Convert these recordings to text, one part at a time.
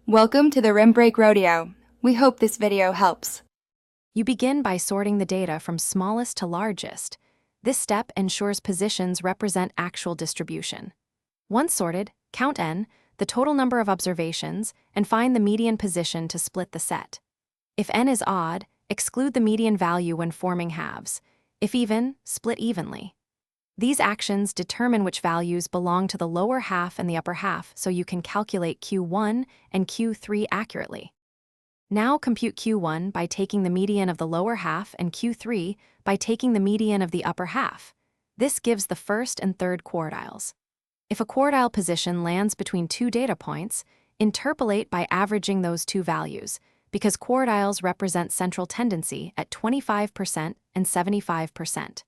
Welcome to the Rim Break Rodeo. We hope this video helps. You begin by sorting the data from smallest to largest. This step ensures positions represent actual distribution. Once sorted, count n, the total number of observations, and find the median position to split the set. If n is odd, exclude the median value when forming halves. If even, split evenly. These actions determine which values belong to the lower half and the upper half, so you can calculate Q1 and Q3 accurately. Now compute Q1 by taking the median of the lower half and Q3 by taking the median of the upper half. This gives the first and third quartiles. If a quartile position lands between two data points, interpolate by averaging those two values, because quartiles represent central tendency at 25% and 75%.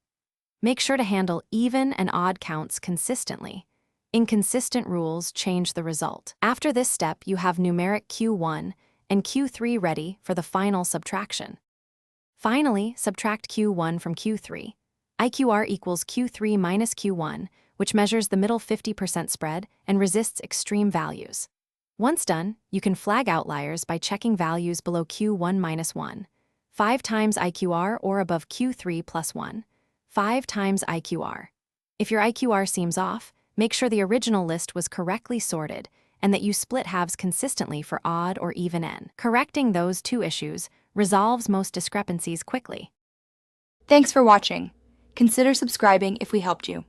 Make sure to handle even and odd counts consistently. Inconsistent rules change the result. After this step, you have numeric Q1 and Q3 ready for the final subtraction. Finally, subtract Q1 from Q3. IQR equals Q3 minus Q1, which measures the middle 50% spread and resists extreme values. Once done, you can flag outliers by checking values below Q1 minus 1, 5 times IQR, or above Q3 plus 1, 5 times IQR. If your IQR seems off, make sure the original list was correctly sorted and that you split halves consistently for odd or even n. Correcting those two issues resolves most discrepancies quickly. Thanks for watching. Consider subscribing if we helped you.